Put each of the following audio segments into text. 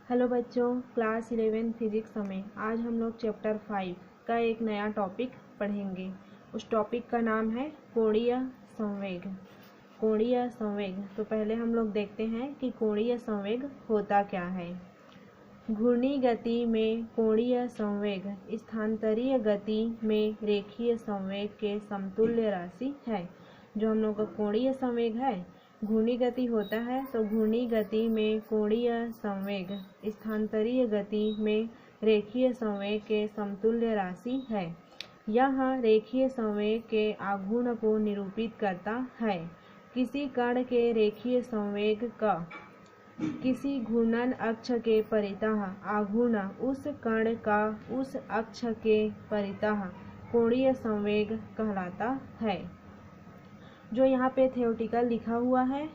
Hello बच्चों, class 11 physics में आज हम लोग चैप्टर 5 का एक नया टॉपिक पढ़ेंगे। उस टॉपिक का नाम है कोणीय संवेग। कोणीय संवेग। तो पहले हम लोग देखते हैं कि कोणीय संवेग होता क्या है। घूर्णी गति में कोणीय संवेग स्थानांतरीय गति में रेखीय संवेग के समतुल्य राशि है। जो हम लोग का कोणीय संवेग है, घूर्णी गति होता है तो घूर्णी गति में कोणीय संवेग स्थानांतरीय गति में रेखीय संवेग के समतुल्य राशि है। यह रेखीय संवेग के आघूर्ण को निरूपित करता है। किसी कण के रेखीय संवेग का किसी घूर्णन अक्ष के परितः आघूर्ण उस कण का उस अक्ष के परितः कोणीय संवेग कहलाता है। जो यहाँ पे थ्योरेटिकल लिखा हुआ है,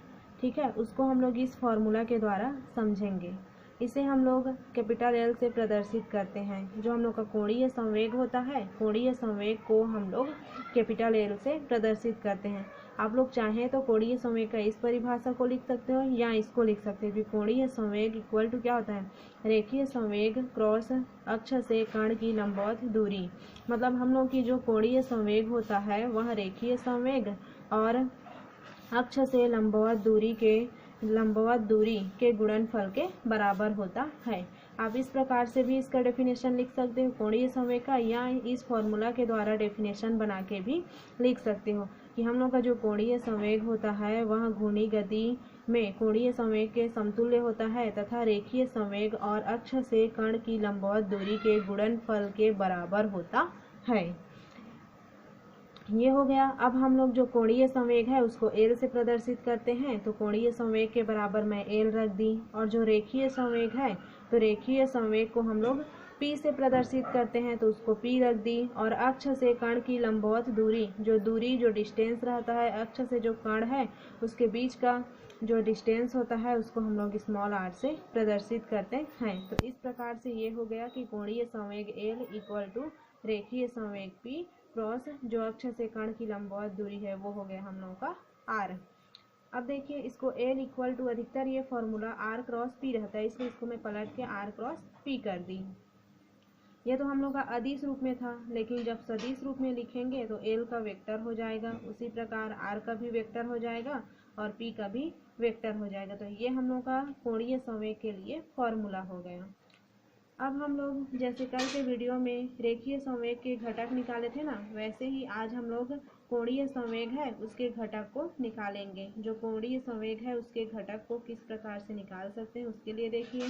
ठीक है, उसको हम लोग इस फॉर्मूला के द्वारा समझेंगे। इसे हम लोग कैपिटल एल से प्रदर्शित करते हैं। जो हम लोग का कोणीय संवेग होता है, कोणीय संवेग को हम लोग कैपिटल एल से प्रदर्शित करते हैं। आप लोग चाहें तो कोणीय संवेग का इस परिभाषा को लिख सकते हो या इसको लिख सकते हो कि कोणीय संवेग इक्वल टू क्या होता है, रेखीय संवेग क्रॉस अक्ष से कण की लंबवत दूरी। मतलब हम लोग की जो कोणीय संवेग होता है वह रेखीय संवेग और अक्ष से लंबवत दूरी के गुणनफल के बराबर होता है। आप इस प्रकार से भी इसका डेफिनेशन लिख सकते हो कोणीय संवेग का, या इस फॉर्मूला के द्वारा डेफिनेशन बना के भी लिख सकते हो कि हम लोग का जो कोणीय संवेग होता है वह घूर्णी गति में कोणीय संवेग के समतुल्य होता है तथा रेखीय संवेग और अक्ष से कण की लंबवत दूरी के गुणनफल के बराबर होता है। ये हो गया। अब हम लोग जो कोणीय संवेग है उसको एल से प्रदर्शित करते हैं, तो कोणीय संवेग के बराबर मैं एल रख दी। और जो रेखीय संवेग है तो रेखीय संवेग को हम लोग पी से प्रदर्शित करते हैं, तो उसको पी रख दी। और अक्ष से कण की लंबवत दूरी जो डिस्टेंस रहता है अक्ष से जो कण है उसके बीच का जो डिस्टेंस होता है उसको हम लोग स्मॉल आर से प्रदर्शित करते हैं। तो इस प्रकार से ये हो गया कि कोणीय संवेग एल इक्वल टू रेखीय संवेग पी क्रॉस जो अक्ष से कण की लंबवत दूरी है वो हो गया हम लोगों का आर। अब देखिए इसको एल इक्वल टू अधिकतर ये फॉर्मूला आर क्रॉस पी रहता है, इसलिए इसको मैं पलट के आर क्रॉस पी कर दी। ये तो हम लोग का अदिश रूप में था, लेकिन जब सदिश रूप में लिखेंगे तो एल का वेक्टर हो जाएगा, उसी प्रकार आर का भी वेक्टर हो जाएगा और पी का भी वेक्टर हो जाएगा। तो ये हम लोग का कोणीय संवेग के लिए फॉर्मूला हो गया। अब हम लोग जैसे कल के वीडियो में रेखीय संवेग के घटक निकाले थे ना, वैसे ही आज हम लोग कोणीय संवेग है उसके घटक को निकालेंगे। जो कोणीय संवेग है उसके घटक को किस प्रकार से निकाल सकते हैं उसके लिए देखिए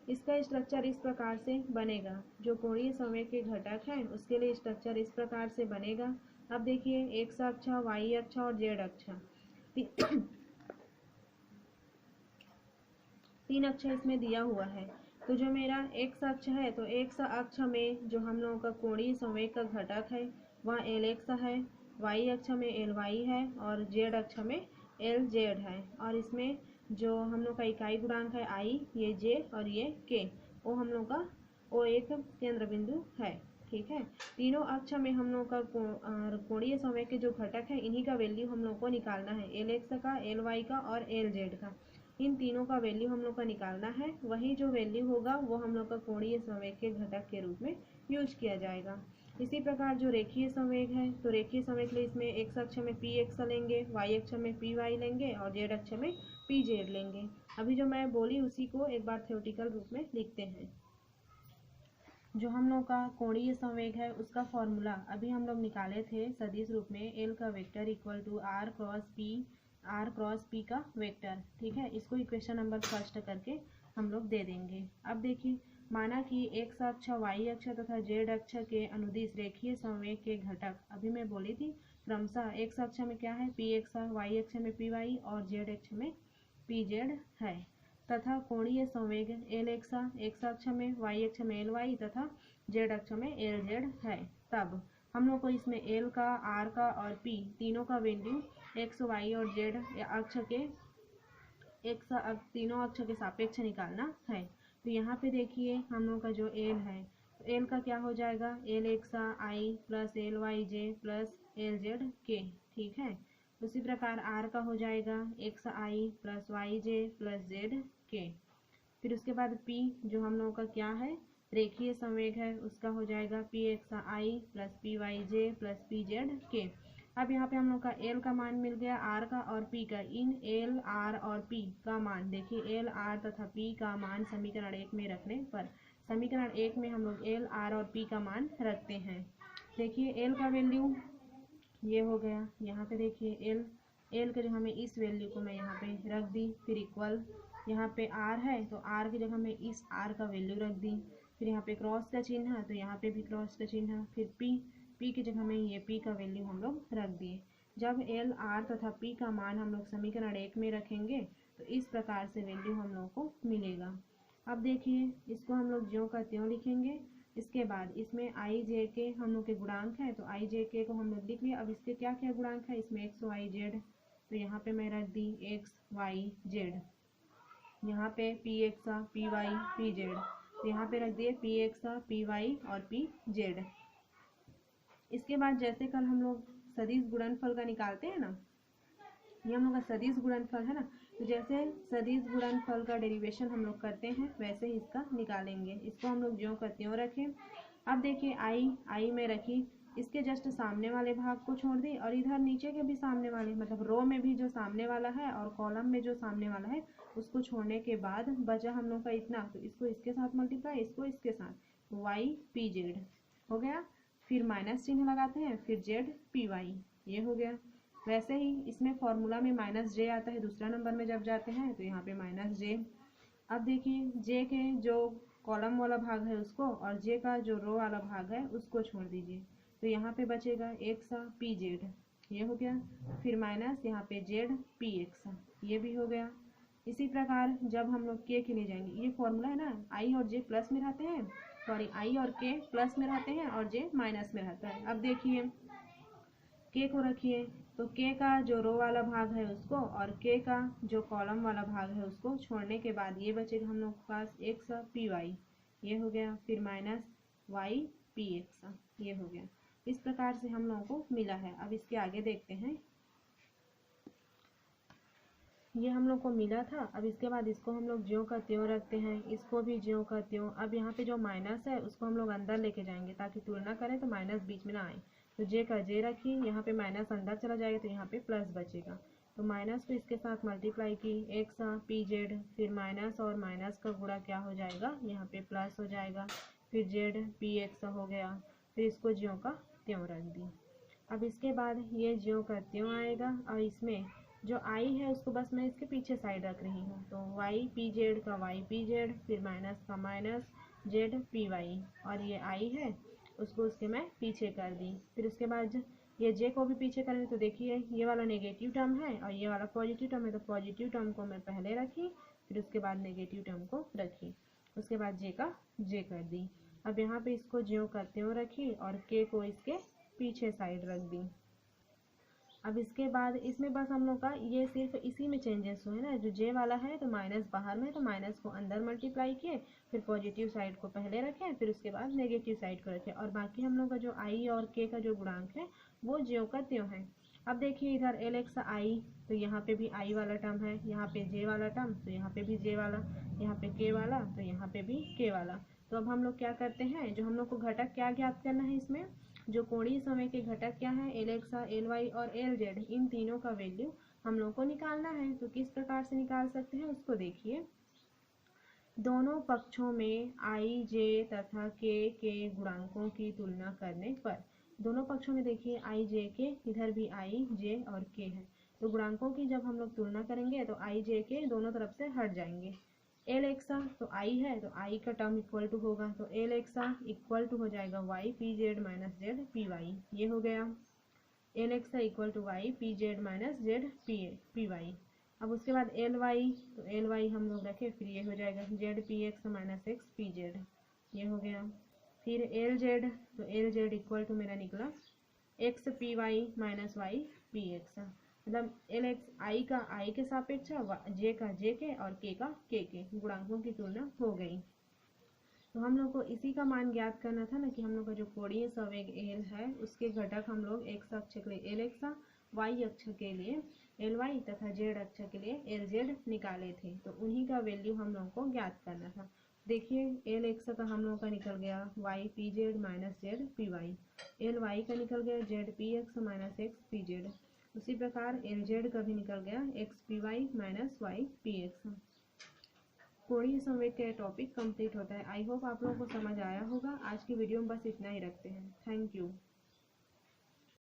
इसका स्ट्रक्चर इस प्रकार से बनेगा। जो कोणीय संवेग के घटक हैं उसके लिए स्ट्रक्चर इस प्रकार से बनेगा। अब देखिए एक्स अक्ष, वाई अक्ष और जेड अक्ष, तीन अक्ष इसमें दिया हुआ है। तो जो मेरा एक्स अक्ष है तो एक्स अक्ष में जो हम लोगों का कोणीय संवेग का घटक है वह एल एक्स है, वाई अक्ष में एल वाई है और जेड अक्ष में एल जेड है। और इसमें जो हम लोग का इकाई गुणांक है आई, ये जे और ये के, वो हम लोग का वो एक केंद्र बिंदु है। ठीक है, तीनों अक्ष में हम लोग का कोणीय संवेग के जो घटक है इन्हीं का वैल्यू हम लोग को निकालना है, एल एक्स का, एल वाई का और एल जेड का। इन तीनों का वैल्यू हम लोग का निकालना है। वही जो वैल्यू होगा वो हम लोग का कोणीय संवेग के घटक के रूप में यूज किया जाएगा। इसी प्रकार जो रेखीय संवेग है तो रेखीय संवेग के लिए इसमें एक्स अक्ष में पी एक्स लेंगे, वाई अक्ष में पी वाई लेंगे और जेड अक्ष में पी जेड लेंगे। अभी जो मैं बोली उसी को एक बार थ्योरेटिकल रूप में लिखते हैं। जो हम लोग का कोणीय संवेग है उसका फॉर्मूला अभी हम लोग निकाले थे सदिश रूप में, एल का vector equal to r cross p का वेक्टर। ठीक है, इसको इक्वेशन नंबर फर्स्ट करके हम लोग दे देंगे। अब देखिए माना कि एक्स अक्ष, वाई अक्ष तथा जेड अक्ष के अनुदिश रेखीय संवेग के घटक अभी मैं बोली थी क्रमशः एक्स अक्ष में क्या है पी एक्स, वाई अक्ष में पी वाई और जेड अक्ष में पी जेड है। तथा कोणीय संवेग एल एक्स अक्ष में, वाई अक्ष में एल वाई तथा जेड अक्ष में एल जेड है। तब हम लोग को इसमें एल का, आर का और पी तीनों का वैल्यू एक्स, वाई और जेड अक्ष के तीनों अक्ष के सापेक्ष निकालना है। तो यहाँ पे देखिए हम लोग का जो एल है तो एल का क्या हो जाएगा, एल एक्स आई प्लस एल वाई जे प्लस एल जेड के। ठीक है, उसी प्रकार आर का हो जाएगा एक्स आई प्लस वाई जे प्लस जेड के। फिर उसके बाद p जो हम लोगों का क्या है, रेखीय संवेग है, उसका हो जाएगा pxi plus pyj plus pzk। अब यहाँ पे हम लोग का l का मान मिल गया r का और p का। इन l, r और p का मान देखिए, l, r तथा p का मान समीकरण 1 में रखने पर, समीकरण 1 में हम लोग l, r और p का मान रखते हैं। देखिए l का वैल्यू ये हो गया, यहाँ पे देखिए l के जो हमें इस वैल्यू को मैं यहाँ पे रख दी, फिर इक्वल यहाँ पे r है तो r की जगह मैं इस r का वैल्यू रख दी, फिर यहाँ पे क्रॉस का चिन्ह है तो यहाँ पे भी क्रॉस का चिन्ह है, फिर p की जगह में ये p का वैल्यू हम लोग रख दिए। जब l, r तथा p का मान हम लोग समीकरण 1 में रखेंगे तो इस प्रकार से वैल्यू हम लोग को मिलेगा। अब देखिए इसको हम लोग ज्यों का त्यों लिखेंगे। इसके बाद इसमें i j k हम लोग के गुणांक है तो i j k को हम लोग लिख लिया। अब इसके क्या क्या गुणांक है, इसमें x y z, तो यहाँ पे मैं रख दी x y z, यहाँ पे p x p y p z, तो यहाँ पे रख दिए p x p y और p z। इसके बाद जैसे कल हम लोग सदिश गुणनफल का निकालते हैं ना, ये हम लोग का सदिश गुणनफल है ना, तो जैसे सदिश गुणनफल का डेरिवेशन हम लोग करते हैं वैसे ही इसका निकालेंगे। इसको हम लोग ज्यों का त्यों रखें। अब देखिए आई में रखी, इसके जस्ट सामने वाले भाग को छोड़ दी और इधर नीचे के भी सामने वाले, मतलब रो में भी जो सामने वाला है और कॉलम में जो सामने वाला है उसको छोड़ने के बाद बचा हम लोग का इतना, तो इसको इसके साथ मल्टीप्लाई, इसको इसके साथ, वाई पी जेड हो गया। फिर माइनस चिन्ह लगाते हैं, फिर जेड पी वाई, ये हो गया। वैसे ही इसमें फॉर्मूला में माइनस जे आता है, दूसरा नंबर में जब जाते हैं तो यहाँ पे माइनस जे। अब देखिए जे के जो कॉलम वाला भाग है उसको और जे का जो रो वाला भाग है उसको छोड़ दीजिए, तो यहाँ पे बचेगा एक्स पी जेड, ये हो गया। फिर माइनस यहाँ पे जेड पी एक्स, ये भी हो गया। इसी प्रकार जब हम लोग के लिए जाएंगे, ये फॉर्मूला है ना, आई और जे प्लस में रहते हैं, सॉरी आई और के प्लस में रहते हैं और जे माइनस में रहता है। अब देखिए के को रखिए, तो के का जो रो वाला भाग है उसको और के का जो कॉलम वाला भाग है उसको छोड़ने के बाद ये बचेगा हम लोग के पास एक्स पी वाई, ये हो गया। फिर माइनस वाई पी एक्स, ये हो गया। इस प्रकार से हम लोगों को मिला है। अब इसके आगे देखते हैं, ये हम लोग को मिला था। अब इसके बाद इसको हम लोग ज्यों का त्यों रखते हैं, इसको भी ज्यों का त्यों। अब यहाँ पे जो माइनस है उसको हम लोग अंदर लेके जाएंगे ताकि तुलना करें तो माइनस बीच में ना आए, तो जे का जे रखी, यहाँ पे माइनस अंदर चला जाएगा तो यहाँ पे प्लस बचेगा, तो माइनस को इसके साथ मल्टीप्लाई की, एक्स पी जेड, फिर माइनस और माइनस का गुणा क्या हो जाएगा, यहाँ पे प्लस हो जाएगा, फिर जेड पी एक्स हो गया। फिर इसको ज्यों का त्यों रख दी। अब इसके बाद ये ज्यों का त्यों आएगा और इसमें जो आई है उसको बस मैं इसके पीछे साइड रख रही हूँ, तो वाई पी जेड का वाई पी जेड, फिर माइनस का माइनस जेड पी वाई, और ये आई है उसको उसके मैं पीछे कर दी। फिर उसके बाद ये जे को भी पीछे करें तो देखिए ये वाला नेगेटिव टर्म है और ये वाला पॉजिटिव टर्म है, तो पॉजिटिव टर्म को मैं पहले रखी, फिर उसके बाद नेगेटिव टर्म को रखी, उसके बाद जे का जे कर दी। अब यहाँ पे इसको ज्यों का त्यों रखी और के को इसके पीछे साइड रख दी। अब इसके बाद इसमें बस हम लोग का ये सिर्फ इसी में चेंजेस हुए ना, जो जे वाला है तो माइनस बाहर में, तो माइनस को अंदर मल्टीप्लाई किए, फिर पॉजिटिव साइड को पहले रखें, फिर उसके बाद नेगेटिव साइड को रखें, और बाकी हम लोग का जो आई और के का जो गुणांक है वो ज्यों का त्यों है। अब देखिए इधर एल एक्स आई, तो यहाँ पे भी आई वाला टर्म है, यहाँ पे जे वाला टर्म तो यहाँ पे भी जे वाला, यहाँ पे के वाला तो यहाँ पे भी के वाला। तो अब हम लोग क्या करते हैं, जो हम लोग को घटक क्या ज्ञात करना है, इसमें जो कोणीय समय के घटक क्या है, एल एक्स, एल वाई और एल जेड, इन तीनों का वैल्यू हम लोग को निकालना है। तो किस प्रकार से निकाल सकते हैं उसको देखिए। दोनों पक्षों में आई जे तथा के गुणांकों की तुलना करने पर, दोनों पक्षों में देखिए आई जे के, इधर भी आई जे और के है, तो गुणांकों की जब हम लोग तुलना करेंगे तो आई जे के दोनों तरफ से हट जाएंगे। एल एक्सा तो आई है तो आई का टर्म इक्वल टू होगा, तो एल एक्सा इक्वल टू हो जाएगा y p z minus z p y, ये हो गया। L x equal to y p z minus z p y. अब उसके बाद एल वाई, तो एल वाई हम लोग रखे, फिर ये हो जाएगा z p x minus x p z, ये हो गया। फिर एल जेड, तो एल जेड इक्वल टू मेरा निकला x p y minus y p x, मतलब एल एक्स आई का आई के सापेक्ष, जे का जे के और के का के गुणांकों की तुलना हो गई। तो हम लोग को इसी का मान ज्ञात करना था ना, कि हम लोग का जो कोणीय संवेग एल है उसके घटक हम लोग एक्स अक्ष के लिए एल एक्स, वाई अक्ष के लिए एल वाई तथा जेड अक्ष के लिए एल जेड निकाले थे, तो उन्हीं का वैल्यू हम लोग को ज्ञात करना था। देखिए एल एक्स का हम लोग का निकल गया y p z minus z p y, l y का निकल गया z p x minus x p z. उसी प्रकार एल जेड का भी निकल गया x p y minus y p x. कोणीय संवेग का टॉपिक कंप्लीट होता है। आई होप आप लोगों को समझ आया होगा। आज की वीडियो में बस इतना ही रखते हैं। Thank you.